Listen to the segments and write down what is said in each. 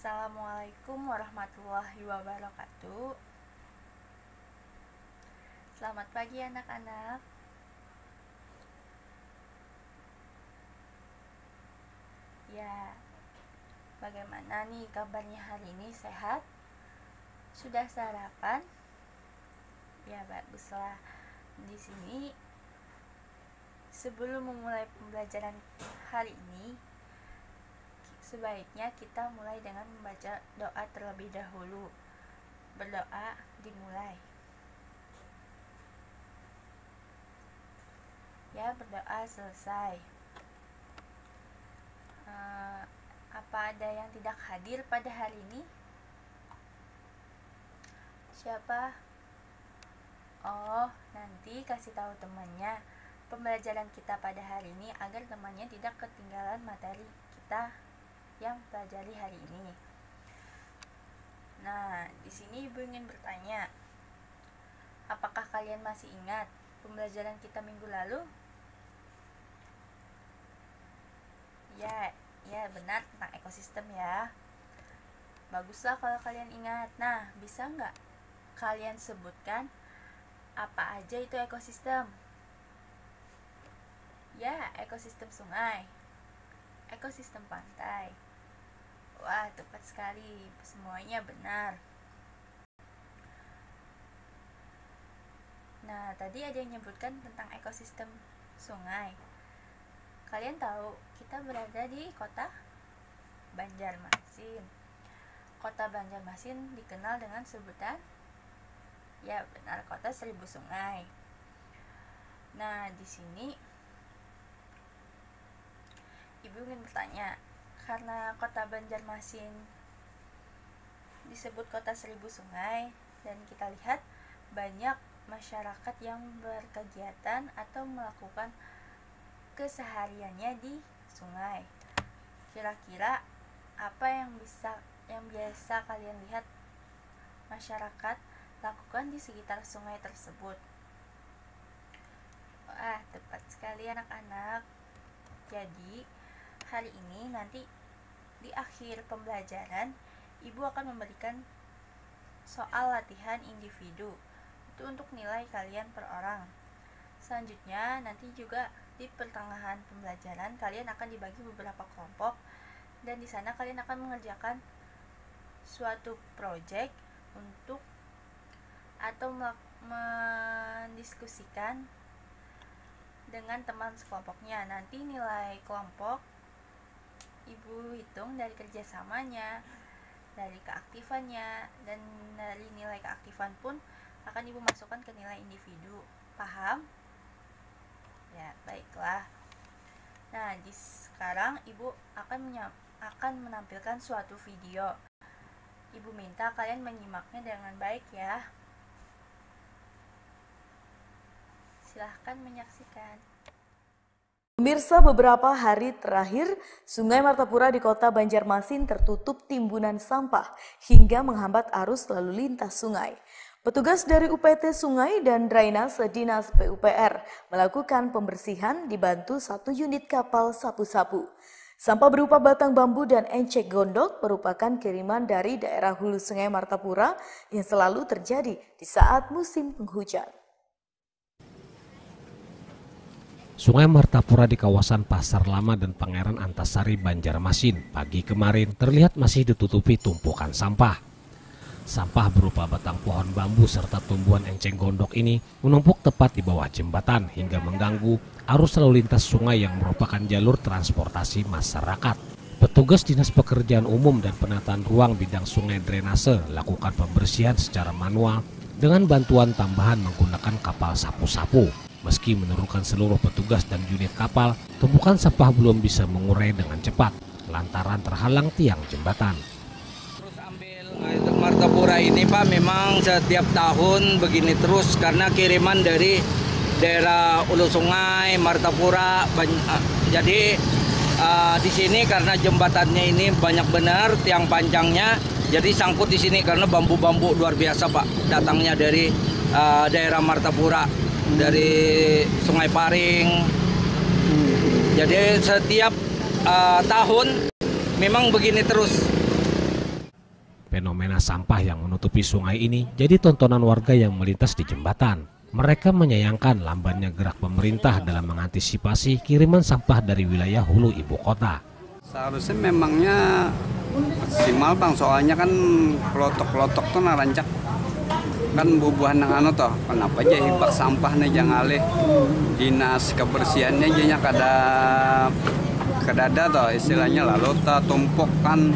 Assalamualaikum warahmatullahi wabarakatuh. Selamat pagi anak-anak. Ya, bagaimana nih kabarnya hari ini? Sehat? Sudah sarapan? Ya, baguslah. Di sini sebelum memulai pembelajaran hari ini, sebaiknya kita mulai dengan membaca doa terlebih dahulu. Berdoa dimulai. Ya, berdoa selesai. Apa ada yang tidak hadir pada hari ini? Siapa? Oh, nanti kasih tahu temannya pembelajaran kita pada hari ini agar temannya tidak ketinggalan materi kita yang pelajari hari ini. Nah, di sini Ibu ingin bertanya, apakah kalian masih ingat pembelajaran kita minggu lalu? Ya benar, tentang ekosistem ya. Baguslah kalau kalian ingat. Nah, bisa nggak kalian sebutkan apa aja itu ekosistem? Ya, ekosistem sungai, ekosistem pantai. Wah, tepat sekali. Semuanya benar. Nah, tadi ada yang menyebutkan tentang ekosistem sungai. Kalian tahu, kita berada di kota Banjarmasin. Kota Banjarmasin dikenal dengan sebutan, ya benar, kota 1000 sungai. Nah, di sini Ibu ingin bertanya, karena kota Banjarmasin disebut kota 1000 sungai, dan kita lihat banyak masyarakat yang berkegiatan atau melakukan kesehariannya di sungai. Kira-kira apa yang biasa kalian lihat masyarakat lakukan di sekitar sungai tersebut? Wah, tepat sekali anak-anak. Jadi, hari ini nanti di akhir pembelajaran Ibu akan memberikan soal latihan individu. Itu untuk nilai kalian per orang. Selanjutnya nanti juga di pertengahan pembelajaran kalian akan dibagi beberapa kelompok, dan di sana kalian akan mengerjakan suatu project untuk atau mendiskusikan dengan teman sekelompoknya. Nanti nilai kelompok Ibu hitung dari kerjasamanya, dari keaktifannya, dan dari nilai keaktifan pun akan Ibu masukkan ke nilai individu. Paham? Ya, baiklah. Nah, sekarang Ibu akan menampilkan suatu video. Ibu minta kalian menyimaknya dengan baik ya. Silahkan menyaksikan. Pemirsa, beberapa hari terakhir, Sungai Martapura di kota Banjarmasin tertutup timbunan sampah hingga menghambat arus lalu lintas sungai. Petugas dari UPT Sungai dan Drainase Dinas PUPR melakukan pembersihan dibantu 1 unit kapal sapu-sapu. Sampah berupa batang bambu dan encek gondok merupakan kiriman dari daerah hulu Sungai Martapura yang selalu terjadi di saat musim penghujan. Sungai Martapura di kawasan Pasar Lama dan Pangeran Antasari, Banjarmasin pagi kemarin terlihat masih ditutupi tumpukan sampah. Sampah berupa batang pohon bambu serta tumbuhan enceng gondok ini menumpuk tepat di bawah jembatan hingga mengganggu arus lalu lintas sungai yang merupakan jalur transportasi masyarakat. Petugas Dinas Pekerjaan Umum dan Penataan Ruang bidang sungai drainase lakukan pembersihan secara manual dengan bantuan tambahan menggunakan kapal sapu-sapu. Meski menurunkan seluruh petugas dan unit kapal, tumpukan sampah belum bisa mengurai dengan cepat lantaran terhalang tiang jembatan. Martapura ini Pak, memang setiap tahun begini terus karena kiriman dari daerah Hulu Sungai, Martapura. Jadi di sini karena jembatannya ini banyak benar tiang panjangnya, jadi sangkut di sini karena bambu-bambu luar biasa Pak, datangnya dari daerah Martapura, dari Sungai Paring. Jadi setiap tahun memang begini terus. Fenomena sampah yang menutupi sungai ini jadi tontonan warga yang melintas di jembatan. Mereka menyayangkan lambannya gerak pemerintah dalam mengantisipasi kiriman sampah dari wilayah hulu ibu kota. Seharusnya memangnya maksimal bang, soalnya kan kelotok-kelotok tuh narancak kan bubuhan yang anu toh, kenapa aja hibak sampahnya jangan alih dinas kebersihannya jadinya kadada toh istilahnya, lalu tak tumpuk kan.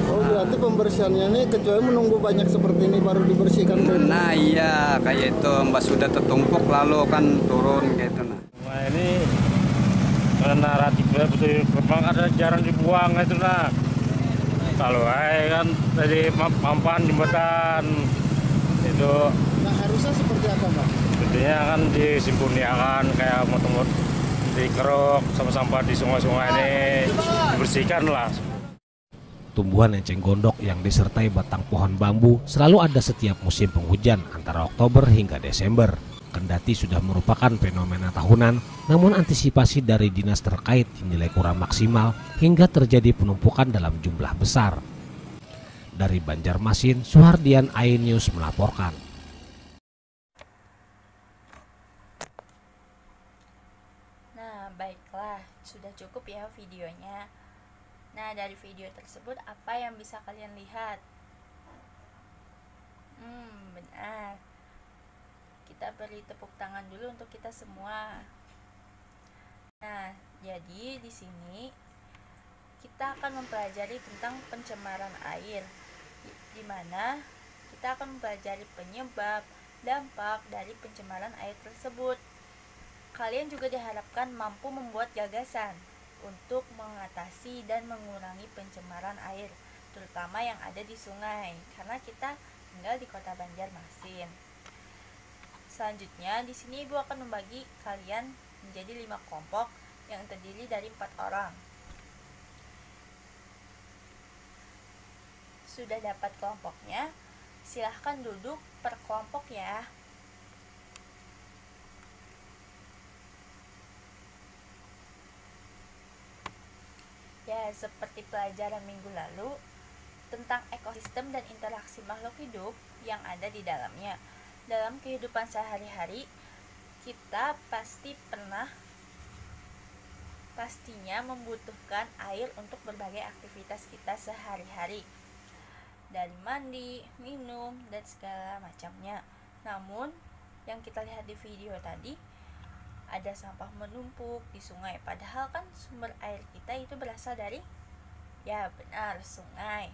Oh berarti pembersihannya ini kecuali menunggu banyak seperti ini baru dibersihkan. Nah iya kayak itu, mbak sudah tertumpuk lalu kan turun gitu. Nah ini karena naratifnya betul memang ada jarang dibuang itu nah. Kalau kan tadi mampan jembatan itu. Nah harusnya seperti apa Pak? Sebetulnya kan disimpuniakan kayak motor dikeruk sama sampah di sungai-sungai ini dibersihkan lah. Tumbuhan enceng gondok yang disertai batang pohon bambu selalu ada setiap musim penghujan antara Oktober hingga Desember. Kendati sudah merupakan fenomena tahunan, namun antisipasi dari dinas terkait dinilai kurang maksimal hingga terjadi penumpukan dalam jumlah besar. Dari Banjarmasin, Suhardian iNews melaporkan. Nah, baiklah, sudah cukup ya videonya. Nah, dari video tersebut apa yang bisa kalian lihat? Benar. Kita beri tepuk tangan dulu untuk kita semua. Nah, jadi di sini kita akan mempelajari tentang pencemaran air, di mana kita akan mempelajari penyebab, dampak dari pencemaran air tersebut. Kalian juga diharapkan mampu membuat gagasan untuk mengatasi dan mengurangi pencemaran air, terutama yang ada di sungai, karena kita tinggal di Kota Banjarmasin. Selanjutnya, di sini Ibu akan membagi kalian menjadi 5 kelompok yang terdiri dari 4 orang. Sudah dapat kelompoknya? Silahkan duduk per kelompok ya. Ya, seperti pelajaran minggu lalu tentang ekosistem dan interaksi makhluk hidup yang ada di dalamnya. Dalam kehidupan sehari-hari, kita pastinya membutuhkan air untuk berbagai aktivitas kita sehari-hari, dari mandi, minum, dan segala macamnya. Namun, yang kita lihat di video tadi, ada sampah menumpuk di sungai, padahal kan sumber air kita itu berasal dari, ya benar, sungai.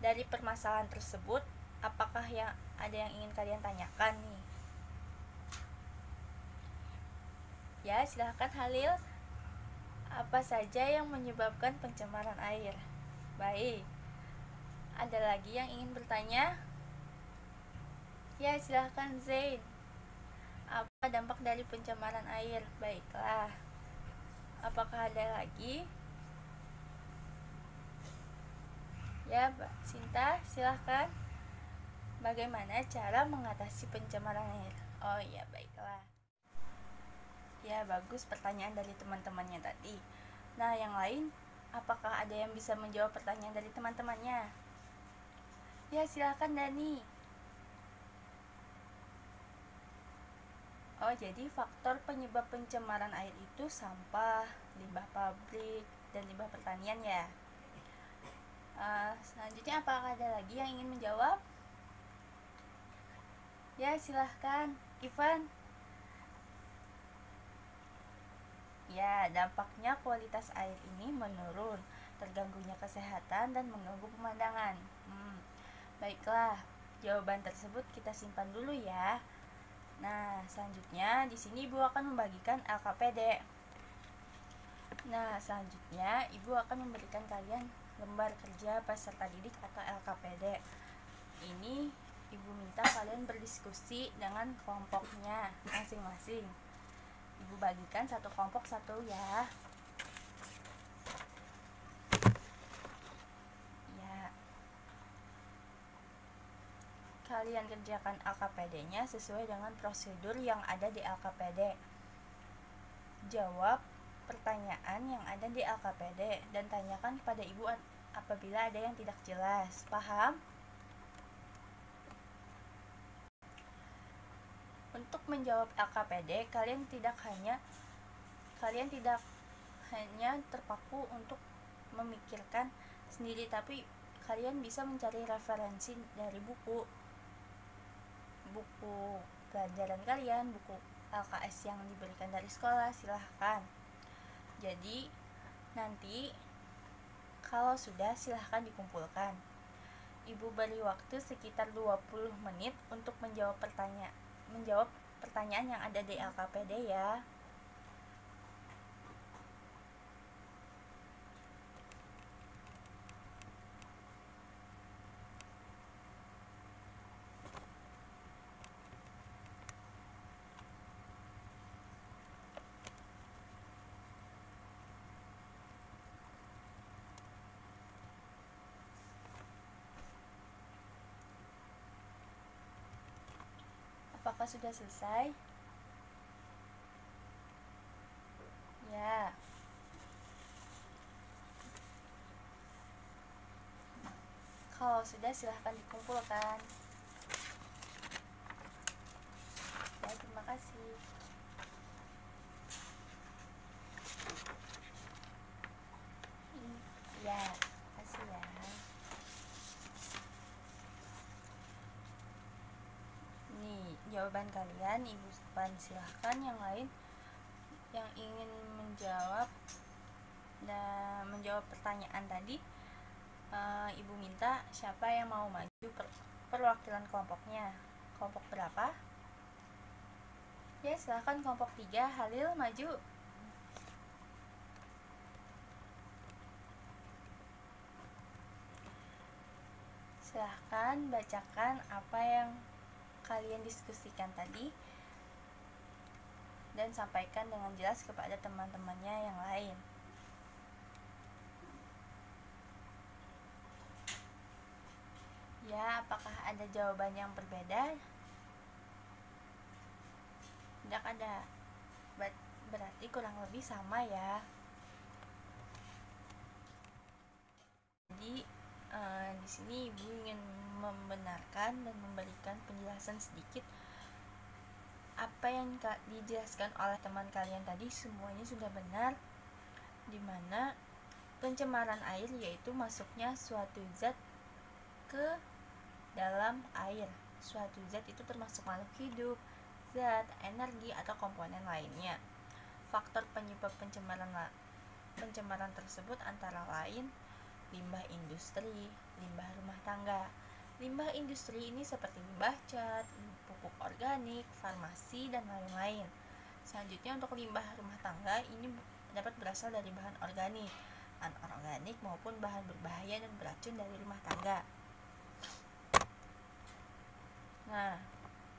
Dari permasalahan tersebut, apakah ada yang ingin kalian tanyakan nih? Ya, silahkan Halil. Apa saja yang menyebabkan pencemaran air? Baik. Ada lagi yang ingin bertanya? Ya, silahkan Zain. Apa dampak dari pencemaran air? Baiklah. Apakah ada lagi? Ya, Mbak Sinta, silahkan. Bagaimana cara mengatasi pencemaran air? Oh iya, baiklah. Ya, bagus pertanyaan dari teman-temannya tadi. Nah, yang lain, apakah ada yang bisa menjawab pertanyaan dari teman-temannya? Ya, silahkan Dani. Oh, jadi faktor penyebab pencemaran air itu sampah, limbah pabrik, dan limbah pertanian ya. Selanjutnya apakah ada lagi yang ingin menjawab? Ya, silahkan Ivan. Ya, dampaknya kualitas air ini menurun, terganggunya kesehatan dan mengganggu pemandangan. Baiklah, jawaban tersebut kita simpan dulu ya. Nah, selanjutnya di sini Ibu akan membagikan LKPD. Nah, selanjutnya Ibu akan memberikan kalian lembar kerja peserta didik atau LKPD. Ini Ibu minta kalian berdiskusi dengan kelompoknya masing-masing. Ibu bagikan satu kelompok satu ya. Kalian kerjakan LKPD-nya sesuai dengan prosedur yang ada di LKPD. Jawab pertanyaan yang ada di LKPD dan tanyakan pada Ibu apabila ada yang tidak jelas. Paham? Untuk menjawab LKPD, kalian tidak hanya terpaku untuk memikirkan sendiri, tapi kalian bisa mencari referensi dari buku pelajaran kalian, buku LKS yang diberikan dari sekolah, silahkan. Jadi nanti kalau sudah, silahkan dikumpulkan. Ibu beri waktu sekitar 20 menit untuk menjawab pertanyaan yang ada di LKPD ya. Apakah sudah selesai? Ya. Kalau sudah, silahkan dikumpulkan. Ya, terima kasih. Ya, kasih ya. Nih, jawaban kalian, Ibu Pan, silahkan. Yang lain yang ingin menjawab pertanyaan tadi, Ibu minta siapa yang mau maju perwakilan kelompoknya. Kelompok berapa? Ya, silahkan kelompok 3. Halil, maju. Silahkan bacakan apa yang kalian diskusikan tadi dan sampaikan dengan jelas kepada teman-temannya yang lain. Ya, apakah ada jawaban yang berbeda? Tidak ada. Berarti kurang lebih sama ya. Jadi di sini Ibu ingin membenarkan dan memberikan penjelasan sedikit. Apa yang dijelaskan oleh teman kalian tadi semuanya sudah benar, dimana pencemaran air yaitu masuknya suatu zat ke dalam air. Suatu zat itu termasuk makhluk hidup, zat, energi, atau komponen lainnya. Faktor penyebab pencemaran tersebut antara lain limbah industri, limbah rumah tangga. Limbah industri ini seperti limbah cat, pupuk organik, farmasi, dan lain-lain. Selanjutnya untuk limbah rumah tangga ini dapat berasal dari bahan organik, anorganik maupun bahan berbahaya dan beracun dari rumah tangga. Nah,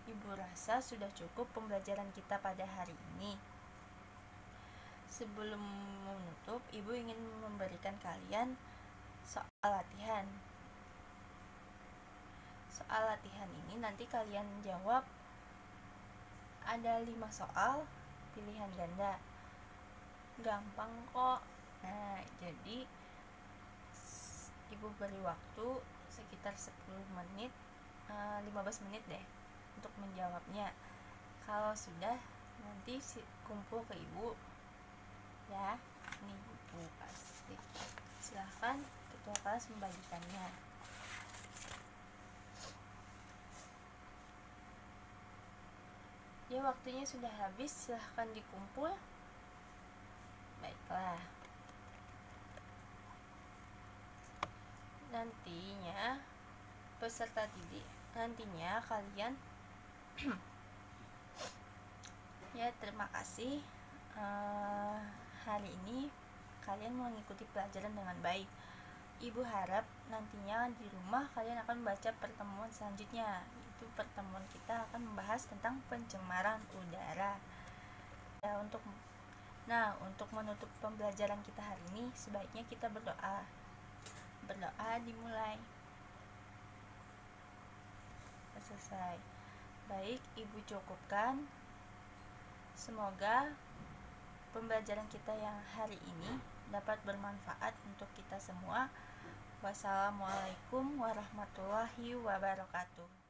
Ibu rasa sudah cukup pembelajaran kita pada hari ini. Sebelum menutup, Ibu ingin memberikan kalian soal latihan. Soal latihan ini nanti kalian jawab, ada 5 soal pilihan ganda. Gampang kok. Nah, jadi Ibu beri waktu sekitar 10 menit, 15 menit deh untuk menjawabnya. Kalau sudah, nanti kumpul ke Ibu ya. Ini Ibu pasti. Silahkan ketua kelas membagikannya. Ya, waktunya sudah habis, silahkan dikumpul. Baiklah. Nantinya peserta didik, nantinya kalian ya, terima kasih. Hari ini kalian mengikuti pelajaran dengan baik. Ibu harap nantinya di rumah kalian akan membaca pertemuan selanjutnya. Itu pertemuan kita akan membahas tentang pencemaran udara. Ya, untuk menutup pembelajaran kita hari ini, sebaiknya kita berdoa. Berdoa dimulai. Selesai. Baik, Ibu cukupkan. Semoga pembelajaran kita yang hari ini dapat bermanfaat untuk kita semua. Wassalamualaikum warahmatullahi wabarakatuh.